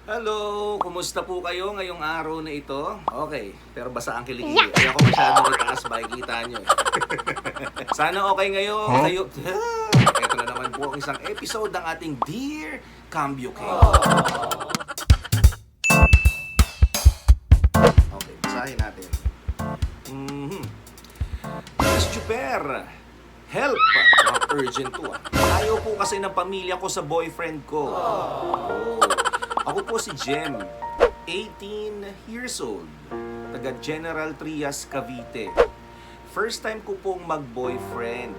Hello! Kumusta po kayo ngayong araw na ito? Okay, pero basa ang kilikili. Kaya ako masyadong itaas, makikita nyo. Sana okay ngayon. Kayo. Ito na naman po ang isang episode ng ating Dear Cambio King. Okay, basahin natin. Miss Chuper, help! Urgent to ah. Ayaw po kasi ng pamilya ko sa boyfriend ko. Oh. Ako po si Jem, 18 years old, taga General Trias, Cavite. First time ko pong mag-boyfriend.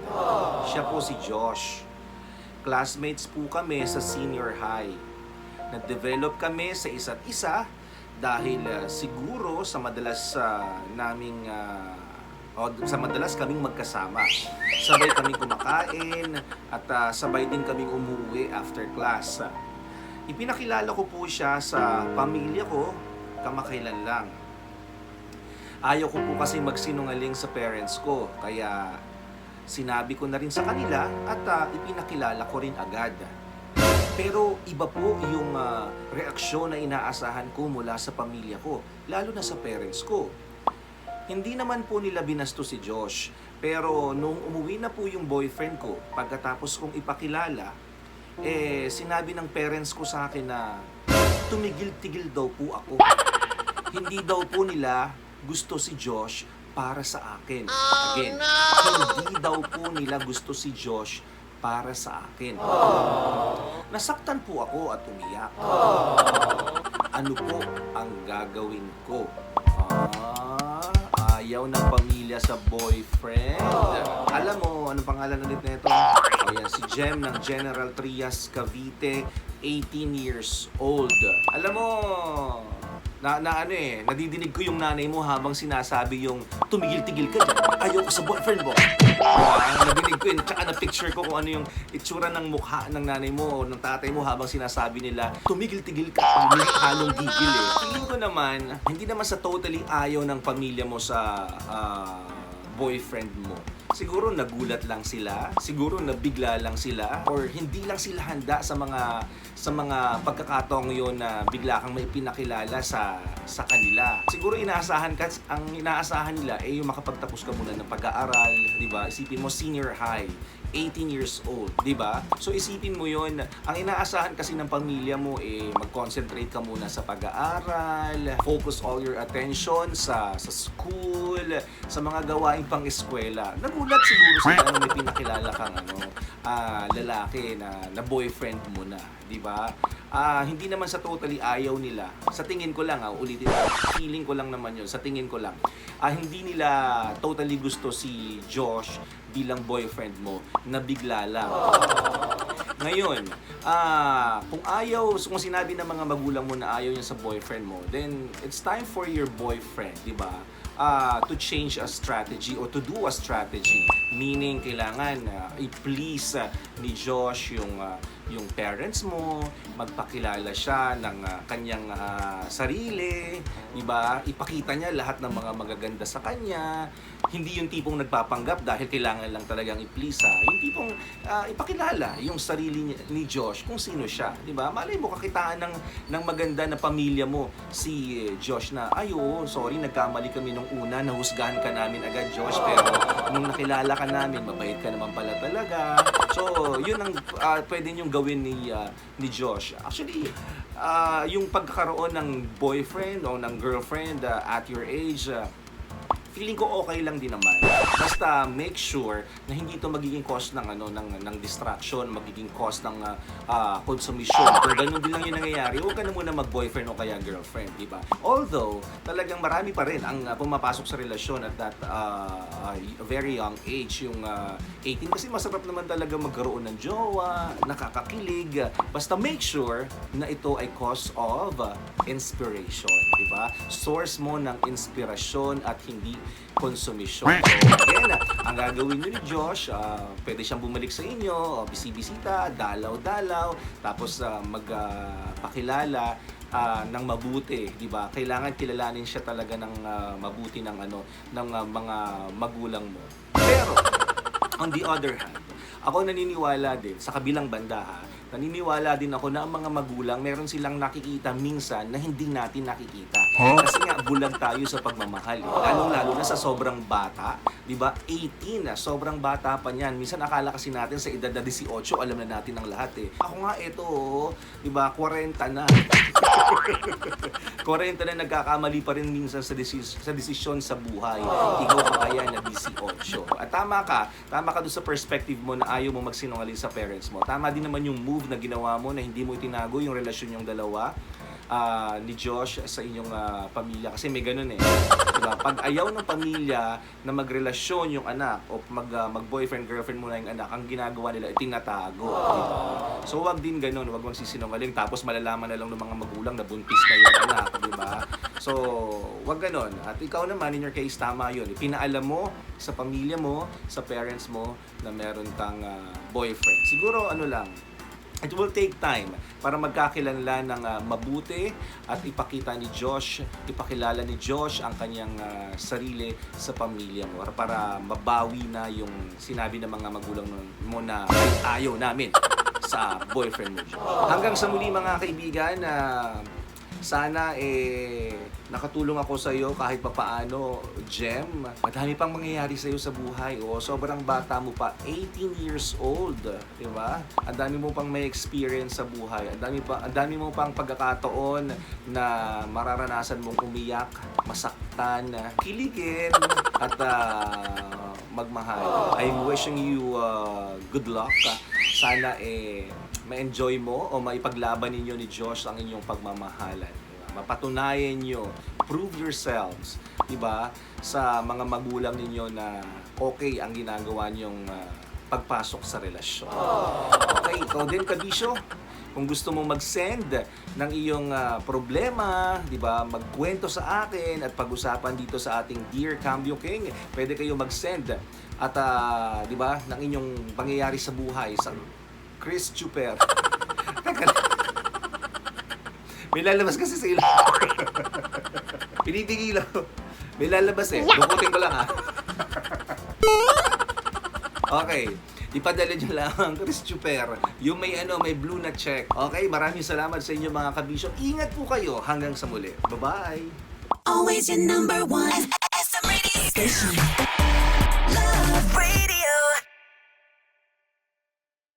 Siya po si Josh. Classmates po kami sa senior high. Nag-develop kami sa isa't isa dahil siguro sa madalas kaming magkasama. Sabay kaming kumakain at sabay din kaming umuwi after class. Ipinakilala ko po siya sa pamilya ko kamakailan lang. Ayaw ko po kasi magsinungaling sa parents ko, kaya sinabi ko na rin sa kanila at ipinakilala ko rin agad. Pero iba po yung reaksyon na inaasahan ko mula sa pamilya ko, lalo na sa parents ko. Hindi naman po nila binasto si Josh, pero nung umuwi na po yung boyfriend ko, pagkatapos kong ipakilala, sinabi ng parents ko sa akin na tumigil-tigil daw po ako. Hindi daw po nila gusto si Josh para sa akin. Again, hindi daw po nila gusto si Josh para sa akin. Nasaktan po ako at umiyak. Ano po ang gagawin ko? Ayaw ng pamilya sa boyfriend. Alam mo, ano pangalan ulit nito? Ayan, si Jem ng General Trias, Cavite, 18 years old. Alam mo, nadidinig ko yung nanay mo habang sinasabi yung tumigil-tigil ka dyan. Ayaw ko sa boyfriend mo. Nadidinig ko yun, tsaka na-picture ko kung ano yung itsura ng mukha ng nanay mo o ng tatay mo habang sinasabi nila, tumigil-tigil ka, may halong gigil eh. Feeling ko naman, hindi naman sa totally ayaw ng pamilya mo sa boyfriend mo. Siguro nagulat lang sila, siguro nabigla lang sila, or hindi lang sila handa sa mga pagkakataong yon na bigla kang may pinakilala sa kanila. Siguro ang inaasahan nila ay yung makapagtapos ka muna ng pag-aaral, 'di ba? Isipin mo senior high, 18 years old, 'di ba? So isipin mo 'yon, ang inaasahan kasi ng pamilya mo mag-concentrate ka muna sa pag-aaral, focus all your attention sa school, sa mga gawaing pang-eskwela. Nagulat siguro sila na may pinakilala kang lalaki na boyfriend mo na, 'di ba? Hindi naman sa totally ayaw nila. Sa tingin ko lang, ulitin ko, feeling ko lang naman 'yon, sa tingin ko lang. Hindi nila totally gusto si Josh bilang boyfriend mo, nabigla lang. Ngayon, kung sinabi ng mga magulang mo na ayaw niya sa boyfriend mo, then it's time for your boyfriend, di ba? To change a strategy or to do a strategy. Meaning, kailangan i-please ni Josh yung parents mo, magpakilala siya ng kanyang sarili, diba? Ipakita niya lahat ng mga magaganda sa kanya. Hindi yung tipong nagpapanggap dahil kailangan lang talagang i-please. Yung tipong ipakilala yung sarili ni Josh kung sino siya, diba? Malay mo kakitaan ng maganda na pamilya mo si Josh na, sorry, nagkamali kami nung una, nahusgahan ka namin agad, Josh, pero nung nakilala ka namin, mabait ka naman pala talaga. So, yun ang pwede niyong gawin ni Josh. Actually, yung pagkakaroon ng boyfriend o ng girlfriend at your age, feeling ko okay lang din naman. Basta make sure na hindi ito magiging cause ng distraction, magiging cause ng konsumisyon. Kung ganun din lang yung nangyayari, huwag ka na muna mag-boyfriend o kaya girlfriend, di ba? Although, talagang marami pa rin ang pumapasok sa relasyon at that very young age, yung 18. Kasi masarap naman talaga magkaroon ng jowa, nakakakilig. Basta make sure na ito ay cause of inspiration, di ba? Source mo ng inspirasyon at hindi konsumisyon. So again, ang gagawin nyo ni Josh, pwede siyang bumalik sa inyo, bisibisita, dalaw-dalaw, tapos magpakilala ng mabuti, di ba? Kailangan kilalanin siya talaga ng mabuti ng mga magulang mo. Pero on the other hand, ako naniniwala din sa kabilang banda naniniwala din ako na ang mga magulang, meron silang nakikita minsan na hindi natin nakikita. Kasi nga, bulag tayo sa pagmamahal. Lalong-lalo na sa sobrang bata. Di ba? 18 na, sobrang bata pa niyan. Minsan akala kasi natin sa edad na 18, alam na natin ang lahat eh. Ako nga, ito, di ba, 40 na. 40 na nagkakamali pa rin minsan sa desisyon sa buhay. Ikaw pa kaya na 18. At tama ka doon sa perspective mo na ayaw mo magsinungaling sa parents mo. Tama din naman yung move na ginawa mo na hindi mo itinago yung relasyon yung dalawa ni Josh sa inyong pamilya. Kasi may ganun eh. Diba? Pag ayaw ng pamilya na magrelasyon yung anak o mag-boyfriend, girlfriend mo na yung anak, ang ginagawa nila, itinatago. Diba? So wag din ganun, wag magsisinungaling tapos malalaman na lang ng mga magulang na buntis na yung anak. Diba? So wag ganun. At ikaw naman, in your case, tama yun. Pinaalam mo sa pamilya mo, sa parents mo na meron kang boyfriend. Siguro ano lang, it will take time para magkakilanlan ng mabuti at ipakilala ni Josh ang kanyang sarili sa pamilya mo para mabawi na yung sinabi ng mga magulang mo na ayaw namin sa boyfriend mo. Hanggang sa muli mga kaibigan, sana nakatulong ako sa iyo kahit papaano, Jem. Madami pang mangyayari sa iyo sa buhay. O sobrang bata mo pa, 18 years old, 'di ba? Ang dami mo pang may experience sa buhay. Ang dami mo pang pagkakataon na mararanasan mong umiyak, masaktan, kiligin at magmahal. I'm wishing you good luck. Sana ma-enjoy mo o maipaglaban ninyo ni Josh ang inyong pagmamahalan. Diba? Mapatunayan nyo, prove yourselves, diba? Sa mga magulang ninyo na okay ang ginagawa nyong pagpasok sa relasyon. Okay, ikaw din, Kabisyo. Kung gusto mo mag-send ng iyong problema, di ba, magkwento sa akin at pag-usapan dito sa ating Dear Cambio King, pwede kayo mag-send at di ba, ng inyong pangyayari sa buhay sa Chris Chuper. May lalabas kasi sa ilo. Pinipigil ako. May lalabas eh. Dukutin ko lang ha. Okay. Ipadala nyo lang ang Chris Chuper. Yung may blue na check. Okay, maraming salamat sa inyo mga kabisyo. Ingat po kayo hanggang sa muli. Bye-bye! Always your number one SM radio station. Love Radio.